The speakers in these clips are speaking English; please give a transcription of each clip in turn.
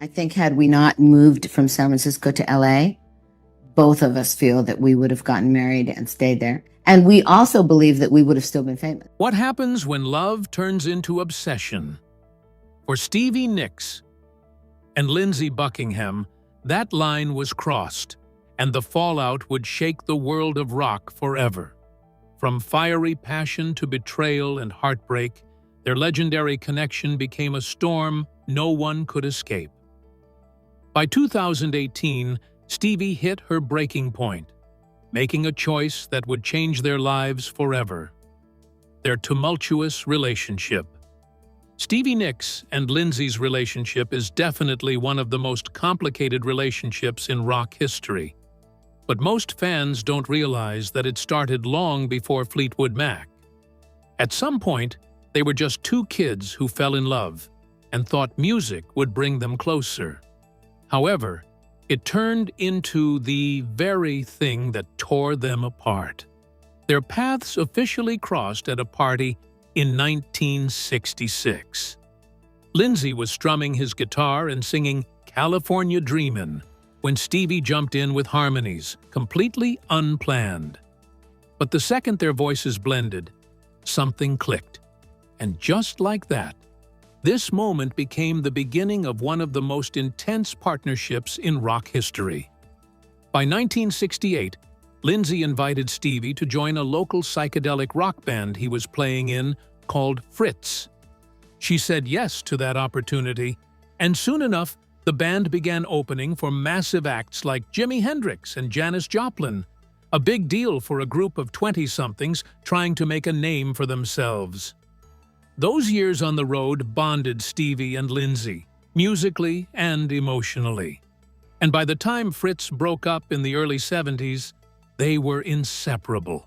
I think had we not moved from San Francisco to LA, both of us feel that we would have gotten married and stayed there. And we also believe that we would have still been famous. What happens when love turns into obsession? For Stevie Nicks and Lindsey Buckingham, that line was crossed, and the fallout would shake the world of rock forever. From fiery passion to betrayal and heartbreak, their legendary connection became a storm no one could escape. By 2018, Stevie hit her breaking point, making a choice that would change their lives forever. Their tumultuous relationship. Stevie Nicks and Lindsey's relationship is definitely one of the most complicated relationships in rock history. But most fans don't realize that it started long before Fleetwood Mac. At some point, they were just two kids who fell in love and thought music would bring them closer. However, it turned into the very thing that tore them apart. Their paths officially crossed at a party in 1966. Lindsey was strumming his guitar and singing "California Dreamin'" when Stevie jumped in with harmonies, completely unplanned. But the second their voices blended, something clicked. And just like that, this moment became the beginning of one of the most intense partnerships in rock history. By 1968, Lindsey invited Stevie to join a local psychedelic rock band he was playing in called Fritz. She said yes to that opportunity, and soon enough, the band began opening for massive acts like Jimi Hendrix and Janis Joplin, a big deal for a group of 20-somethings trying to make a name for themselves. Those years on the road bonded Stevie and Lindsey, musically and emotionally. And by the time Fritz broke up in the early 70s, they were inseparable.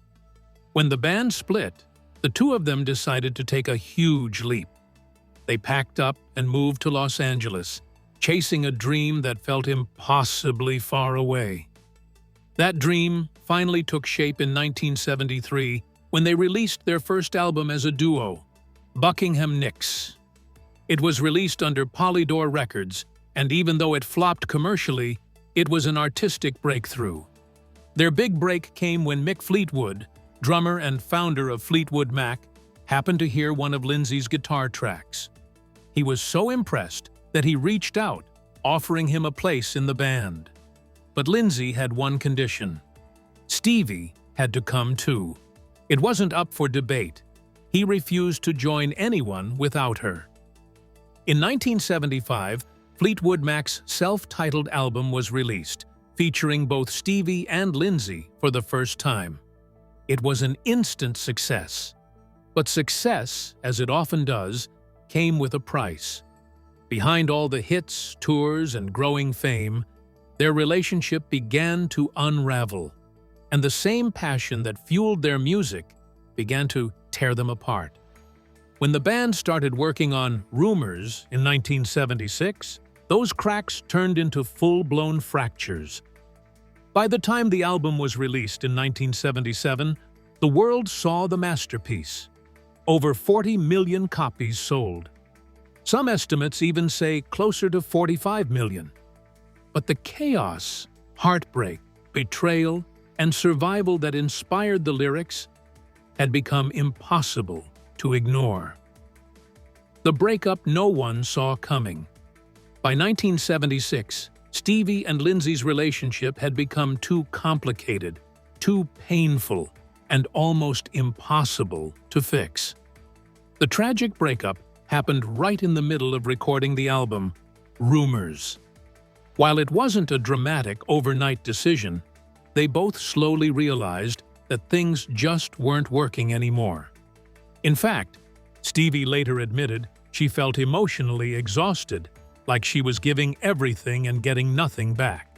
When the band split, the two of them decided to take a huge leap. They packed up and moved to Los Angeles, chasing a dream that felt impossibly far away. That dream finally took shape in 1973 when they released their first album as a duo, Buckingham Nicks. It was released under Polydor Records, and even though it flopped commercially, it was an artistic breakthrough. Their big break came when Mick Fleetwood, drummer and founder of Fleetwood Mac, happened to hear one of Lindsey's guitar tracks. He was so impressed that he reached out, offering him a place in the band. But Lindsey had one condition. Stevie had to come too. It wasn't up for debate. He refused to join anyone without her. In 1975, Fleetwood Mac's self-titled album was released, featuring both Stevie and Lindsey for the first time. It was an instant success. But success, as it often does, came with a price. Behind all the hits, tours, and growing fame, their relationship began to unravel, and the same passion that fueled their music began to tear them apart. When the band started working on Rumors in 1976, those cracks turned into full-blown fractures. By the time the album was released in 1977, the world saw the masterpiece. Over 40 million copies sold. Some estimates even say closer to 45 million. But the chaos, heartbreak, betrayal, and survival that inspired the lyrics had become impossible to ignore. The breakup no one saw coming. By 1976, Stevie and Lindsey's relationship had become too complicated, too painful, and almost impossible to fix. The tragic breakup happened right in the middle of recording the album, Rumors. While it wasn't a dramatic overnight decision, they both slowly realized that things just weren't working anymore. In fact, Stevie later admitted she felt emotionally exhausted, like she was giving everything and getting nothing back.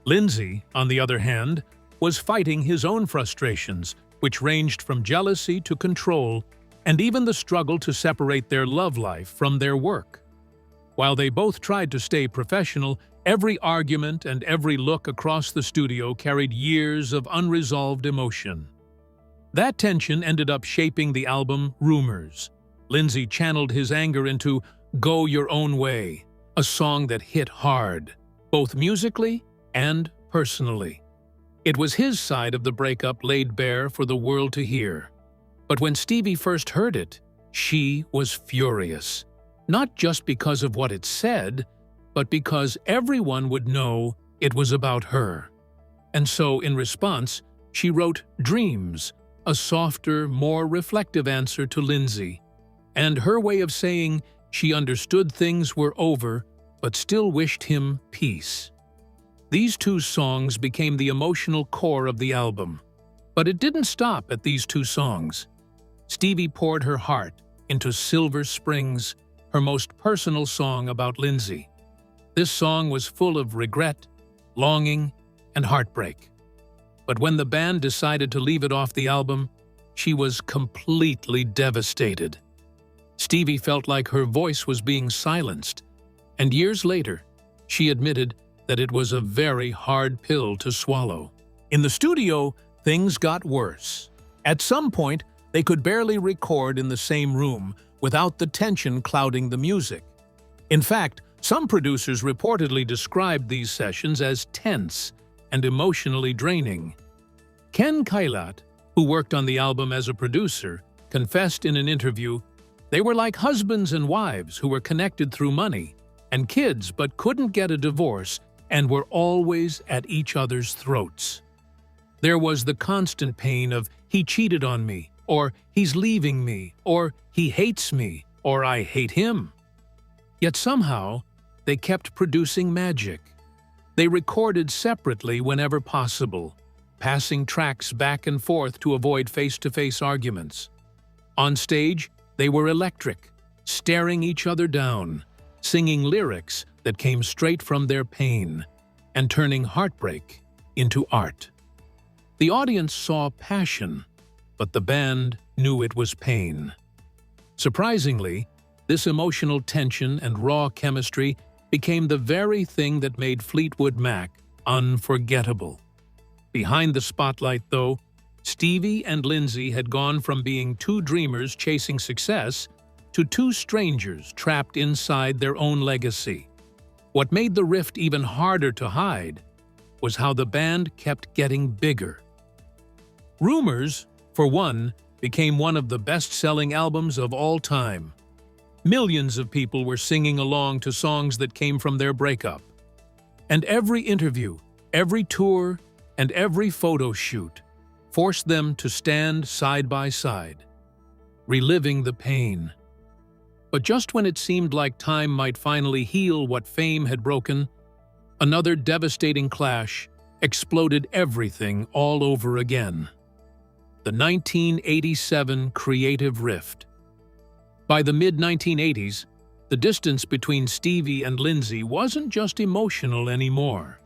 Lindsey, on the other hand, was fighting his own frustrations, which ranged from jealousy to control, and even the struggle to separate their love life from their work. While they both tried to stay professional, every argument and every look across the studio carried years of unresolved emotion. That tension ended up shaping the album Rumors. Lindsey channeled his anger into Go Your Own Way, a song that hit hard, both musically and personally. It was his side of the breakup laid bare for the world to hear. But when Stevie first heard it, she was furious. Not just because of what it said, but because everyone would know it was about her. And so, in response, she wrote Dreams, a softer, more reflective answer to Lindsey, and her way of saying she understood things were over, but still wished him peace. These two songs became the emotional core of the album. But it didn't stop at these two songs. Stevie poured her heart into Silver Springs, her most personal song about Lindsey. This song was full of regret, longing, and heartbreak. But when the band decided to leave it off the album, she was completely devastated. Stevie felt like her voice was being silenced, and years later, she admitted that it was a very hard pill to swallow. In the studio, things got worse. At some point, they could barely record in the same room without the tension clouding the music. In fact, some producers reportedly described these sessions as tense and emotionally draining. Ken Kailat, who worked on the album as a producer, confessed in an interview, "They were like husbands and wives who were connected through money and kids but couldn't get a divorce and were always at each other's throats. There was the constant pain of, he cheated on me, or he's leaving me, or he hates me, or I hate him." Yet somehow, they kept producing magic. They recorded separately whenever possible, passing tracks back and forth to avoid face-to-face arguments. On stage, they were electric, staring each other down, singing lyrics that came straight from their pain, and turning heartbreak into art. The audience saw passion, but the band knew it was pain. Surprisingly, this emotional tension and raw chemistry became the very thing that made Fleetwood Mac unforgettable. Behind the spotlight, though, Stevie and Lindsey had gone from being two dreamers chasing success to two strangers trapped inside their own legacy. What made the rift even harder to hide was how the band kept getting bigger. Rumors, for one, became one of the best-selling albums of all time. Millions of people were singing along to songs that came from their breakup. And every interview, every tour, and every photo shoot forced them to stand side by side, reliving the pain. But just when it seemed like time might finally heal what fame had broken, another devastating clash exploded everything all over again. The 1987 creative rift. By the mid-1980s, the distance between Stevie and Lindsey wasn't just emotional anymore.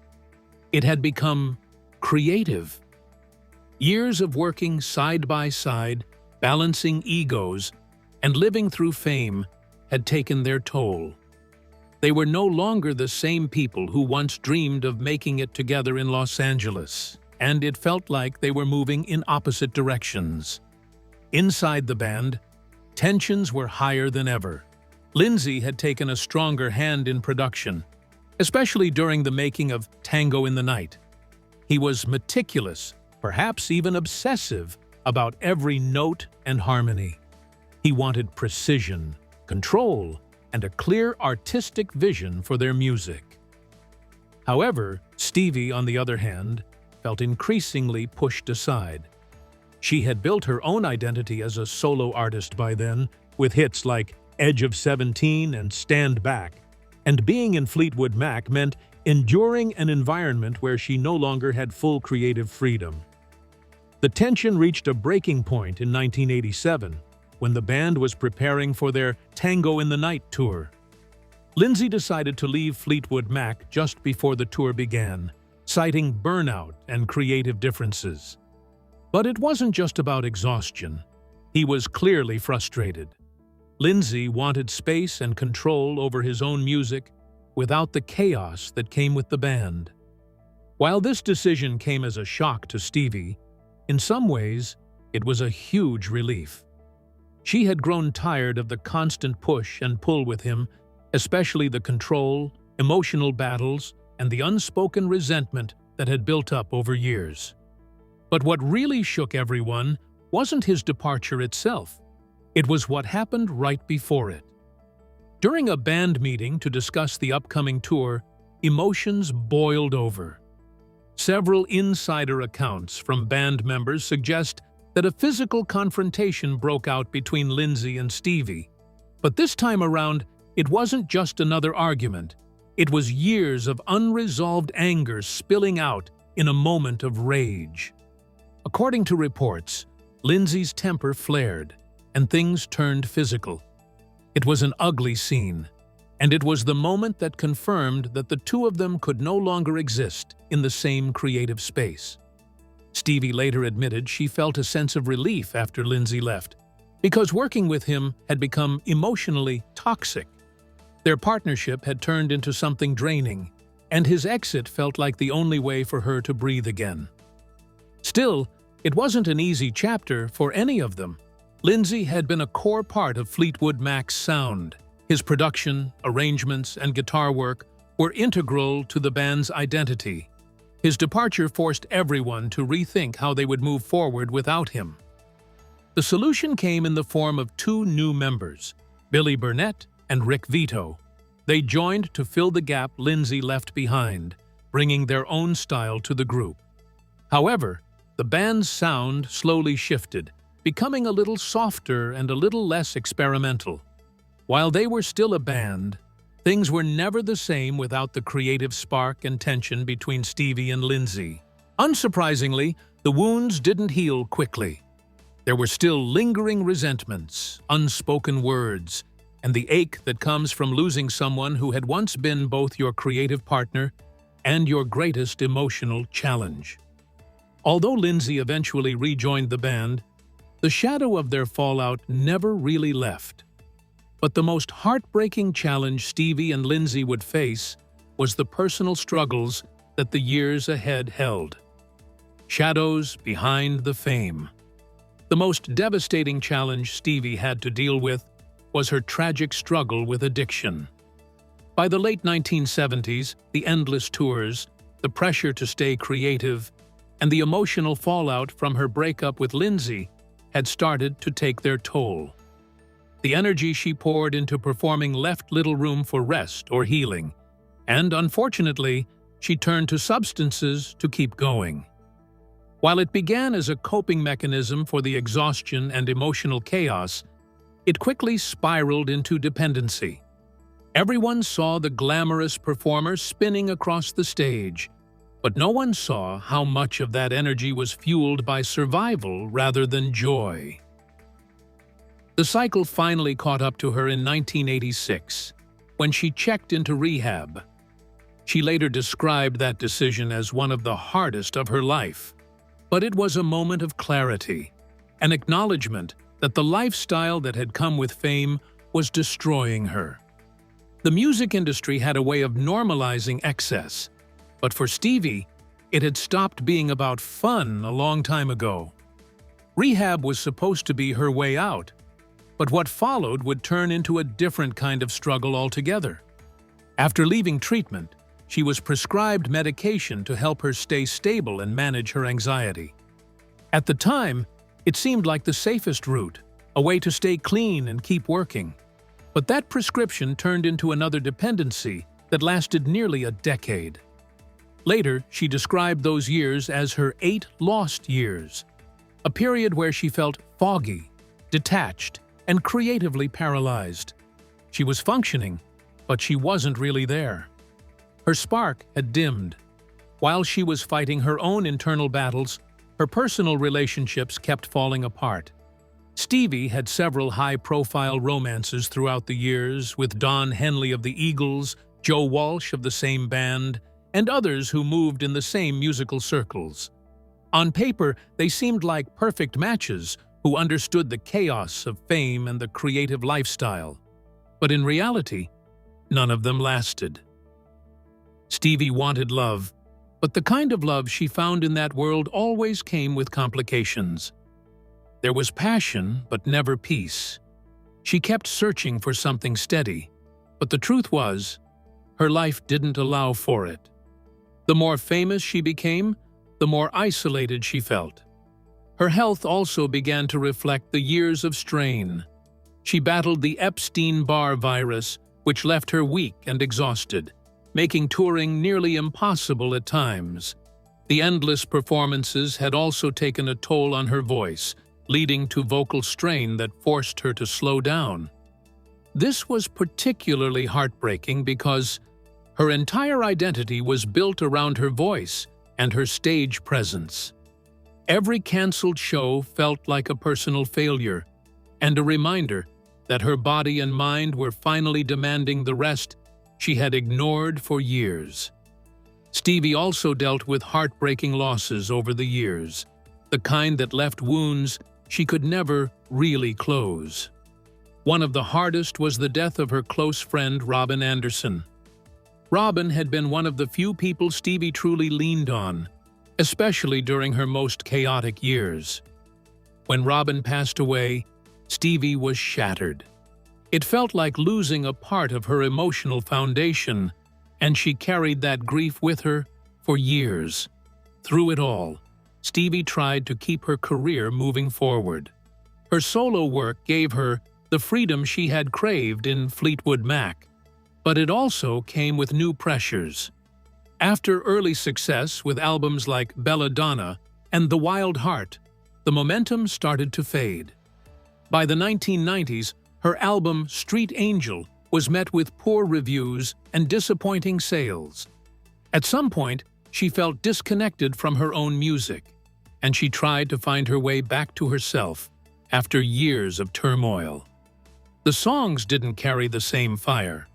It had become creative. Years of working side by side, balancing egos, and living through fame had taken their toll. They were no longer the same people who once dreamed of making it together in Los Angeles, and it felt like they were moving in opposite directions. Inside the band, tensions were higher than ever. Lindsey had taken a stronger hand in production, especially during the making of Tango in the Night. He was meticulous, perhaps even obsessive, about every note and harmony. He wanted precision, control, and a clear artistic vision for their music. However, Stevie, on the other hand, felt increasingly pushed aside. She had built her own identity as a solo artist by then, with hits like Edge of 17 and Stand Back, and being in Fleetwood Mac meant enduring an environment where she no longer had full creative freedom. The tension reached a breaking point in 1987, when the band was preparing for their Tango in the Night tour. Lindsey decided to leave Fleetwood Mac just before the tour began, citing burnout and creative differences. But it wasn't just about exhaustion. He was clearly frustrated. Lindsey wanted space and control over his own music without the chaos that came with the band. While this decision came as a shock to Stevie, in some ways, it was a huge relief. She had grown tired of the constant push and pull with him especially the control, emotional battles, and the unspoken resentment that had built up over years. But what really shook everyone wasn't his departure itself. It was what happened right before it. During a band meeting to discuss the upcoming tour, emotions boiled over. Several insider accounts from band members suggest that a physical confrontation broke out between Lindsey and Stevie. But this time around, it wasn't just another argument. It was years of unresolved anger spilling out in a moment of rage. According to reports, Lindsey's temper flared, and things turned physical. It was an ugly scene, and it was the moment that confirmed that the two of them could no longer exist in the same creative space. Stevie later admitted she felt a sense of relief after Lindsey left, because working with him had become emotionally toxic. Their partnership had turned into something draining, and his exit felt like the only way for her to breathe again. Still, it wasn't an easy chapter for any of them. Lindsey had been a core part of Fleetwood Mac's sound. His production, arrangements, and guitar work were integral to the band's identity. His departure forced everyone to rethink how they would move forward without him. The solution came in the form of two new members, Billy Burnett and Rick Vito. They joined to fill the gap Lindsey left behind, bringing their own style to the group. However, the band's sound slowly shifted, becoming a little softer and a little less experimental. While they were still a band, things were never the same without the creative spark and tension between Stevie and Lindsey. Unsurprisingly, the wounds didn't heal quickly. There were still lingering resentments, unspoken words, and the ache that comes from losing someone who had once been both your creative partner and your greatest emotional challenge. Although Lindsey eventually rejoined the band, the shadow of their fallout never really left. But the most heartbreaking challenge Stevie and Lindsey would face was the personal struggles that the years ahead held. Shadows behind the fame. The most devastating challenge Stevie had to deal with was her tragic struggle with addiction. By the late 1970s, the endless tours, the pressure to stay creative, and the emotional fallout from her breakup with Lindsey had started to take their toll. The energy she poured into performing left little room for rest or healing, and unfortunately, she turned to substances to keep going. While it began as a coping mechanism for the exhaustion and emotional chaos, it quickly spiraled into dependency. Everyone saw the glamorous performer spinning across the stage, but no one saw how much of that energy was fueled by survival rather than joy. The cycle finally caught up to her in 1986, when she checked into rehab. She later described that decision as one of the hardest of her life. But it was a moment of clarity, an acknowledgement that the lifestyle that had come with fame was destroying her. The music industry had a way of normalizing excess, but for Stevie, it had stopped being about fun a long time ago. Rehab was supposed to be her way out, but what followed would turn into a different kind of struggle altogether. After leaving treatment, she was prescribed medication to help her stay stable and manage her anxiety. At the time, it seemed like the safest route, a way to stay clean and keep working. But that prescription turned into another dependency that lasted nearly a decade. Later, she described those years as her 8 lost years, a period where she felt foggy, detached, and creatively paralyzed. She was functioning, but she wasn't really there. Her spark had dimmed. While she was fighting her own internal battles, her personal relationships kept falling apart. Stevie had several high-profile romances throughout the years with Don Henley of the Eagles, Joe Walsh of the same band, and others who moved in the same musical circles. On paper, they seemed like perfect matches who understood the chaos of fame and the creative lifestyle. But in reality, none of them lasted. Stevie wanted love, but the kind of love she found in that world always came with complications. There was passion, but never peace. She kept searching for something steady, But the truth was, her life didn't allow for it. The more famous she became, the more isolated she felt. Her health also began to reflect the years of strain. She battled the Epstein-Barr virus, which left her weak and exhausted, making touring nearly impossible at times. The endless performances had also taken a toll on her voice, leading to vocal strain that forced her to slow down. This was particularly heartbreaking because her entire identity was built around her voice and her stage presence. Every canceled show felt like a personal failure and a reminder that her body and mind were finally demanding the rest she had ignored for years. Stevie also dealt with heartbreaking losses over the years, the kind that left wounds she could never really close. One of the hardest was the death of her close friend Robin Anderson. Robin had been one of the few people Stevie truly leaned on, especially during her most chaotic years. When Robin passed away, Stevie was shattered. It felt like losing a part of her emotional foundation, and she carried that grief with her for years. Through it all, Stevie tried to keep her career moving forward. Her solo work gave her the freedom she had craved in Fleetwood Mac, but it also came with new pressures. After early success with albums like Belladonna and The Wild Heart, the momentum started to fade. By the 1990s, her album Street Angel was met with poor reviews and disappointing sales. At some point, she felt disconnected from her own music, and she tried to find her way back to herself after years of turmoil. The songs didn't carry the same fire.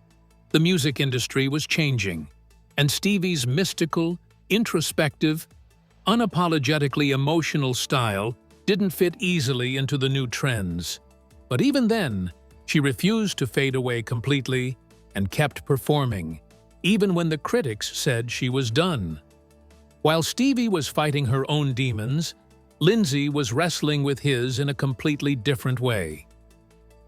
The music industry was changing, and Stevie's mystical, introspective, unapologetically emotional style didn't fit easily into the new trends. But even then, she refused to fade away completely and kept performing, even when the critics said she was done. While Stevie was fighting her own demons, Lindsey was wrestling with his in a completely different way.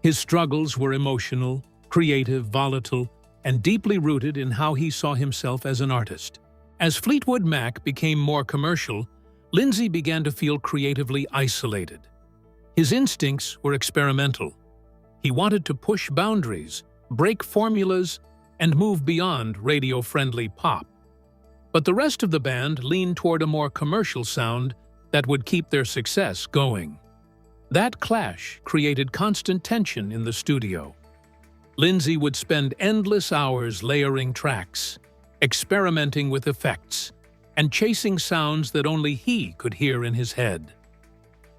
His struggles were emotional, creative, volatile, and deeply rooted in how he saw himself as an artist. As Fleetwood Mac became more commercial, Lindsey began to feel creatively isolated. His instincts were experimental. He wanted to push boundaries, break formulas, and move beyond radio-friendly pop. But the rest of the band leaned toward a more commercial sound that would keep their success going. That clash created constant tension in the studio. Lindsey would spend endless hours layering tracks, experimenting with effects, and chasing sounds that only he could hear in his head.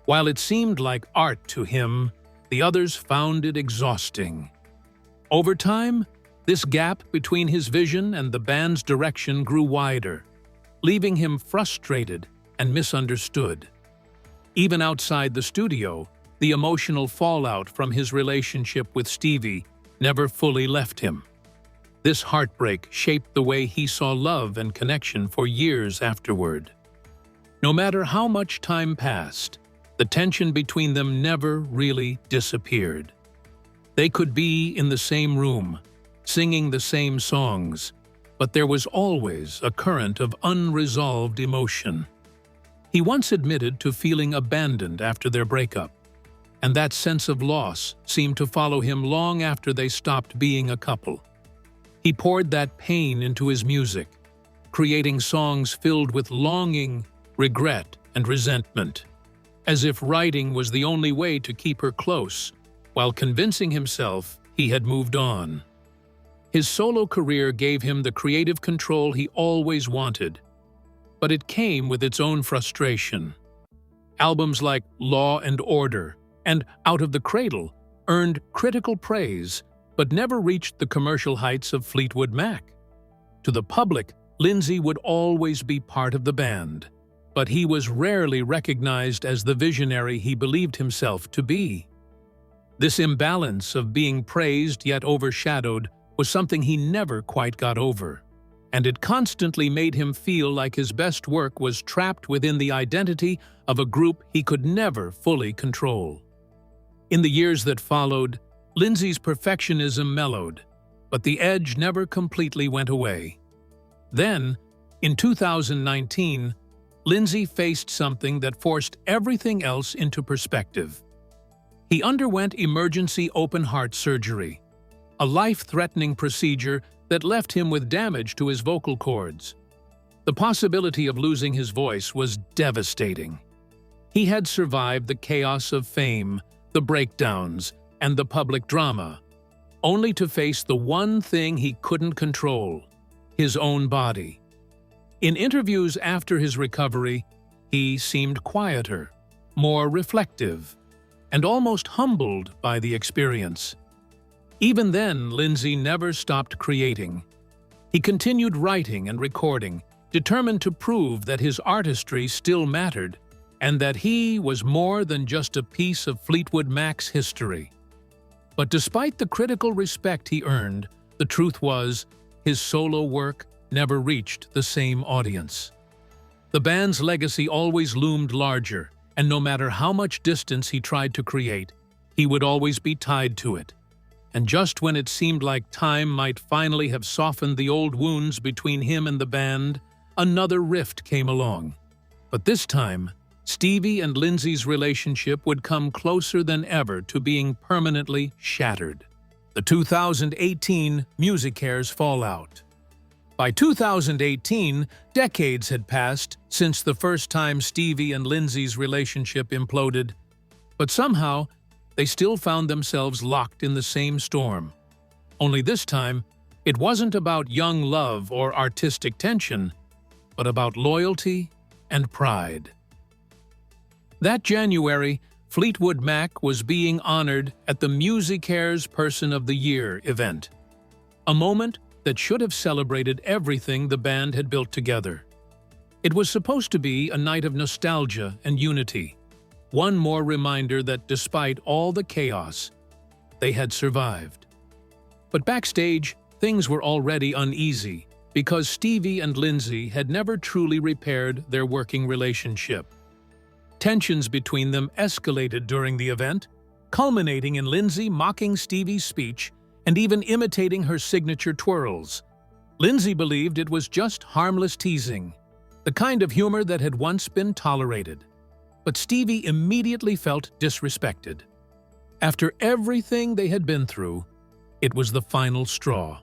While it seemed like art to him, the others found it exhausting. Over time, this gap between his vision and the band's direction grew wider, leaving him frustrated and misunderstood. Even outside the studio, the emotional fallout from his relationship with Stevie never fully left him. This heartbreak shaped the way he saw love and connection for years afterward. No matter how much time passed, the tension between them never really disappeared. They could be in the same room, singing the same songs, but there was always a current of unresolved emotion. He once admitted to feeling abandoned after their breakup, and that sense of loss seemed to follow him long after they stopped being a couple. He poured that pain into his music, creating songs filled with longing, regret, and resentment, as if writing was the only way to keep her close, while convincing himself he had moved on. His solo career gave him the creative control he always wanted, but it came with its own frustration. Albums like Law and Order and Out of the Cradle earned critical praise, but never reached the commercial heights of Fleetwood Mac. To the public, Lindsey would always be part of the band, but he was rarely recognized as the visionary he believed himself to be. This imbalance of being praised yet overshadowed was something he never quite got over, and it constantly made him feel like his best work was trapped within the identity of a group he could never fully control. In the years that followed, Lindsey's perfectionism mellowed, but the edge never completely went away. Then, in 2019, Lindsey faced something that forced everything else into perspective. He underwent emergency open-heart surgery, a life-threatening procedure that left him with damage to his vocal cords. The possibility of losing his voice was devastating. He had survived the chaos of fame, the breakdowns, and the public drama, only to face the one thing he couldn't control: his own body. In interviews after his recovery, he seemed quieter, more reflective, and almost humbled by the experience. Even then, Lindsey never stopped creating. He continued writing and recording, determined to prove that his artistry still mattered and that he was more than just a piece of Fleetwood Mac's history. But despite the critical respect he earned, the truth was, his solo work never reached the same audience. The band's legacy always loomed larger, and no matter how much distance he tried to create, he would always be tied to it. And just when it seemed like time might finally have softened the old wounds between him and the band, another rift came along. But this time, Stevie and Lindsey's relationship would come closer than ever to being permanently shattered. The 2018 MusiCares fallout. By 2018, decades had passed since the first time Stevie and Lindsey's relationship imploded, but somehow they still found themselves locked in the same storm. Only this time, it wasn't about young love or artistic tension, but about loyalty and pride. That January, Fleetwood Mac was being honored at the MusiCares Person of the Year event, a moment that should have celebrated everything the band had built together. It was supposed to be a night of nostalgia and unity, one more reminder that despite all the chaos, they had survived. But backstage, things were already uneasy because Stevie and Lindsey had never truly repaired their working relationship. Tensions between them escalated during the event, culminating in Lindsey mocking Stevie's speech and even imitating her signature twirls. Lindsey believed it was just harmless teasing, the kind of humor that had once been tolerated. But Stevie immediately felt disrespected. After everything they had been through, it was the final straw.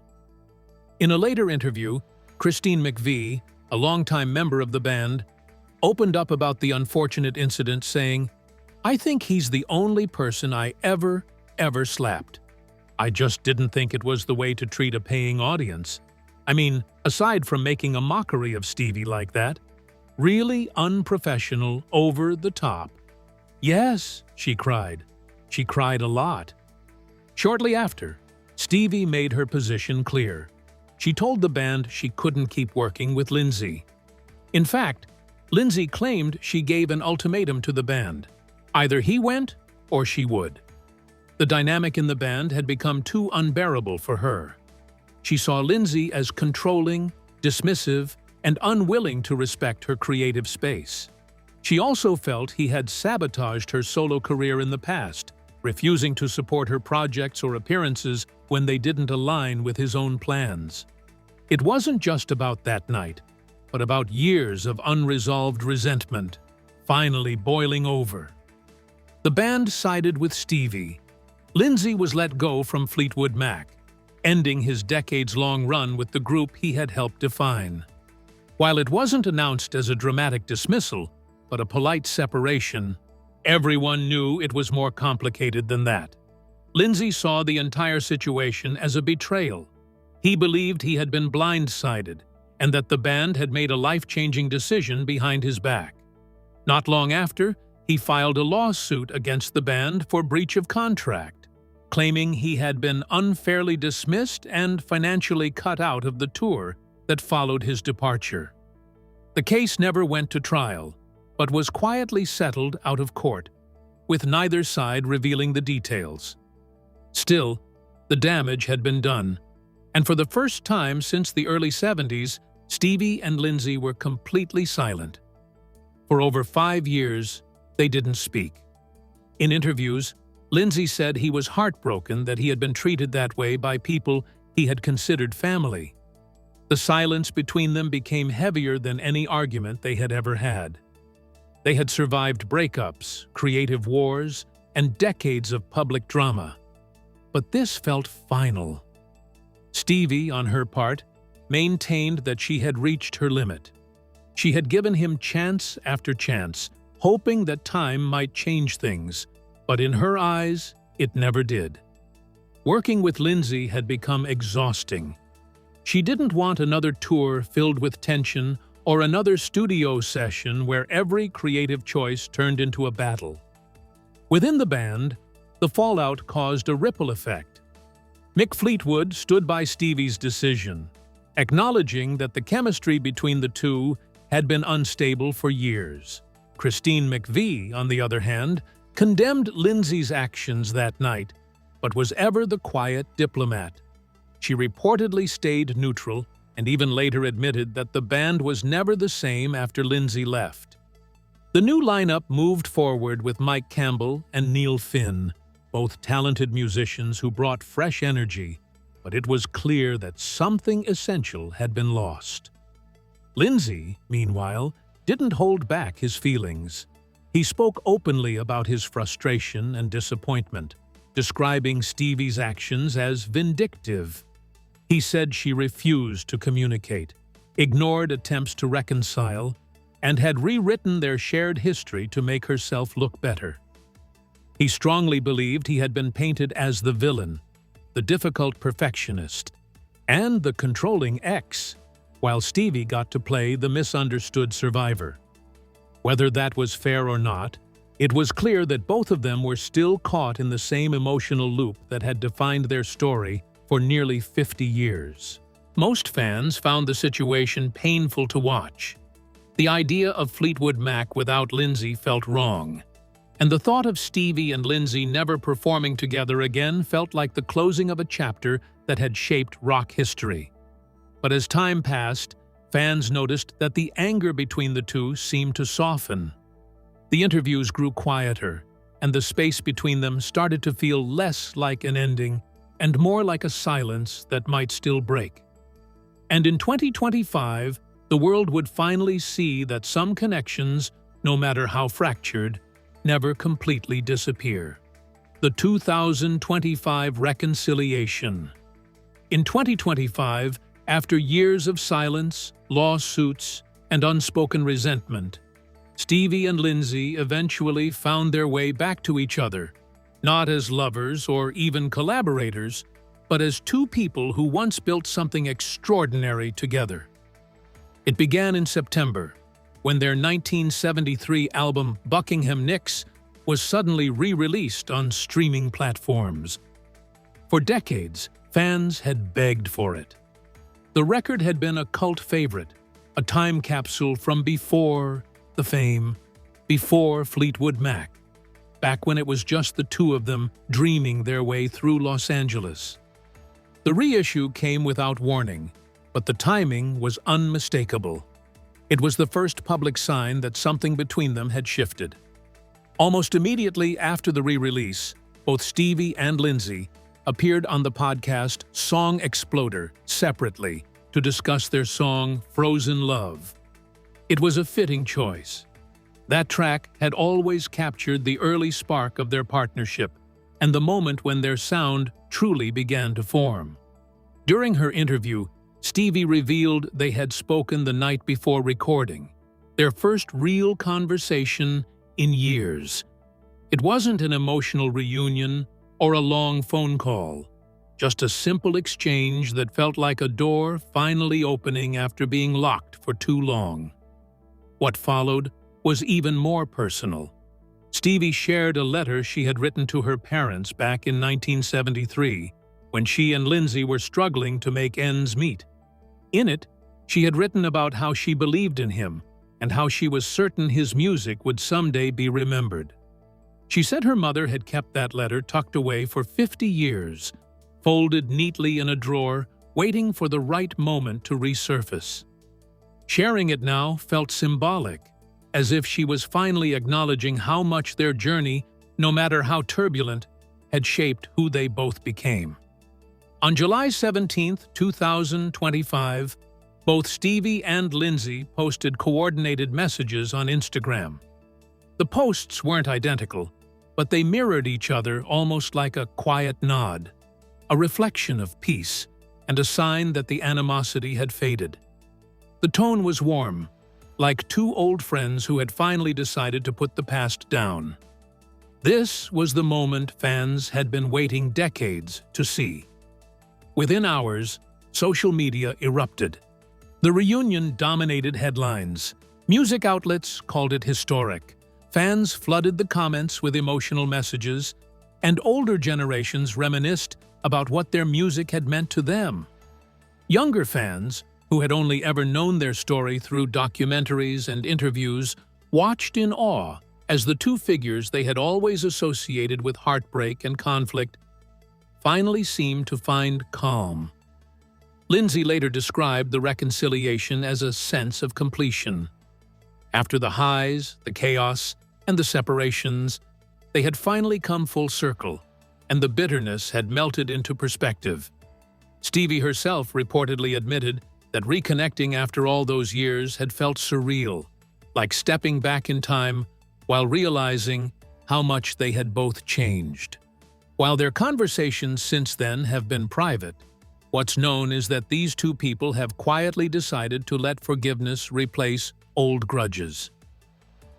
In a later interview, Christine McVie, a longtime member of the band, opened up about the unfortunate incident, saying, "I think he's the only person I ever slapped. I just didn't think it was the way to treat a paying audience. I mean, aside from making a mockery of Stevie like that, really unprofessional, over the top." Yes, she cried. She cried a lot. Shortly after, Stevie made her position clear. She told the band she couldn't keep working with Lindsey. In fact, Lindsey claimed she gave an ultimatum to the band. Either he went or she would. The dynamic in the band had become too unbearable for her. She saw Lindsey as controlling, dismissive, and unwilling to respect her creative space. She also felt he had sabotaged her solo career in the past, refusing to support her projects or appearances when they didn't align with his own plans. It wasn't just about that night, but about years of unresolved resentment, finally boiling over. The band sided with Stevie. Lindsey was let go from Fleetwood Mac, ending his decades-long run with the group he had helped define. While it wasn't announced as a dramatic dismissal, but a polite separation, everyone knew it was more complicated than that. Lindsey saw the entire situation as a betrayal. He believed he had been blindsided, and that the band had made a life-changing decision behind his back. Not long after, he filed a lawsuit against the band for breach of contract, claiming he had been unfairly dismissed and financially cut out of the tour that followed his departure. The case never went to trial, but was quietly settled out of court, with neither side revealing the details. Still, the damage had been done, and for the first time since the early 70s, Stevie and Lindsey were completely silent. For over 5 years, they didn't speak. In interviews, Lindsey said he was heartbroken that he had been treated that way by people he had considered family. The silence between them became heavier than any argument they had ever had. They had survived breakups, creative wars, and decades of public drama. But this felt final. Stevie, on her part, maintained that she had reached her limit. She had given him chance after chance, hoping that time might change things, but in her eyes, it never did. Working with Lindsey had become exhausting. She didn't want another tour filled with tension or another studio session where every creative choice turned into a battle. Within the band, the fallout caused a ripple effect. Mick Fleetwood stood by Stevie's decision, acknowledging that the chemistry between the two had been unstable for years. Christine McVie, on the other hand, condemned Lindsey's actions that night, but was ever the quiet diplomat. She reportedly stayed neutral and even later admitted that the band was never the same after Lindsey left. The new lineup moved forward with Mike Campbell and Neil Finn, both talented musicians who brought fresh energy, but it was clear that something essential had been lost. Lindsey, meanwhile, didn't hold back his feelings. He spoke openly about his frustration and disappointment, describing Stevie's actions as vindictive. He said she refused to communicate, ignored attempts to reconcile, and had rewritten their shared history to make herself look better. He strongly believed he had been painted as the villain, the difficult perfectionist, and the controlling ex, while Stevie got to play the misunderstood survivor. Whether that was fair or not, it was clear that both of them were still caught in the same emotional loop that had defined their story for nearly 50 years. Most fans found the situation painful to watch. The idea of Fleetwood Mac without Lindsey felt wrong, and the thought of Stevie and Lindsey never performing together again felt like the closing of a chapter that had shaped rock history. But as time passed, fans noticed that the anger between the two seemed to soften. The interviews grew quieter, and the space between them started to feel less like an ending and more like a silence that might still break. And in 2025, the world would finally see that some connections, no matter how fractured, never completely disappear. The 2025 reconciliation. In 2025, after years of silence, lawsuits, and unspoken resentment, Stevie and Lindsey eventually found their way back to each other, not as lovers or even collaborators, but as two people who once built something extraordinary together. It began in September, when their 1973 album Buckingham was suddenly re-released on streaming platforms. For decades, fans had begged for it. The record had been a cult favorite, a time capsule from before the fame, before Fleetwood Mac, back when it was just the two of them dreaming their way through Los Angeles. The reissue came without warning, but the timing was unmistakable. It was the first public sign that something between them had shifted. Almost immediately after the re-release, both Stevie and Lindsey appeared on the podcast Song Exploder separately to discuss their song Frozen Love. It was a fitting choice. That track had always captured the early spark of their partnership and the moment when their sound truly began to form. During her interview, Stevie revealed they had spoken the night before recording, their first real conversation in years. It wasn't an emotional reunion or a long phone call, just a simple exchange that felt like a door finally opening after being locked for too long. What followed was even more personal. Stevie shared a letter she had written to her parents back in 1973, when she and Lindsey were struggling to make ends meet. In it, she had written about how she believed in him and how she was certain his music would someday be remembered. She said her mother had kept that letter tucked away for 50 years, folded neatly in a drawer, waiting for the right moment to resurface. Sharing it now felt symbolic, as if she was finally acknowledging how much their journey, no matter how turbulent, had shaped who they both became. On July 17, 2025, both Stevie and Lindsey posted coordinated messages on Instagram. The posts weren't identical, but they mirrored each other almost like a quiet nod, a reflection of peace, and a sign that the animosity had faded. The tone was warm, like two old friends who had finally decided to put the past down. This was the moment fans had been waiting decades to see. Within hours, social media erupted. The reunion dominated headlines. Music outlets called it historic. Fans flooded the comments with emotional messages, and older generations reminisced about what their music had meant to them. Younger fans, who had only ever known their story through documentaries and interviews, watched in awe as the two figures they had always associated with heartbreak and conflict finally seemed to find calm. Lindsey later described the reconciliation as a sense of completion. After the highs, the chaos, and the separations, they had finally come full circle, and the bitterness had melted into perspective. Stevie herself reportedly admitted that reconnecting after all those years had felt surreal, like stepping back in time while realizing how much they had both changed. While their conversations since then have been private, what's known is that these two people have quietly decided to let forgiveness replace old grudges.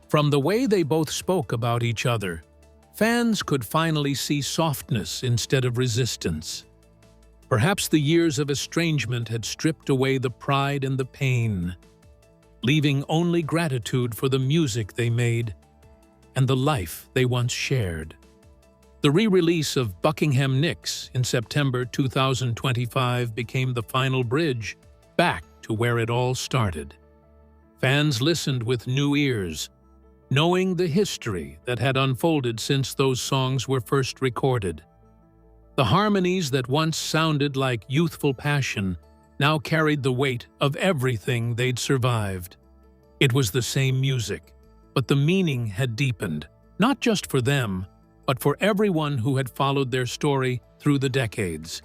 From the way they both spoke about each other, fans could finally see softness instead of resistance. Perhaps the years of estrangement had stripped away the pride and the pain, leaving only gratitude for the music they made and the life they once shared. The re-release of Buckingham Nicks in September 2025 became the final bridge back to where it all started. Fans listened with new ears, knowing the history that had unfolded since those songs were first recorded. The harmonies that once sounded like youthful passion now carried the weight of everything they'd survived. It was the same music, but the meaning had deepened, not just for them, but for everyone who had followed their story through the decades.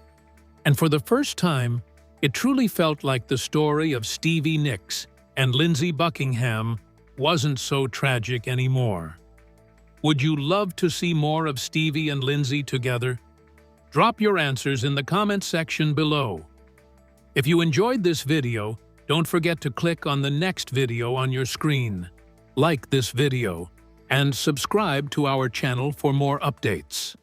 And for the first time, it truly felt like the story of Stevie Nicks and Lindsey Buckingham wasn't so tragic anymore. Would you love to see more of Stevie and Lindsey together? Drop your answers in the comments section below. If you enjoyed this video, don't forget to click on the next video on your screen, like this video, and subscribe to our channel for more updates.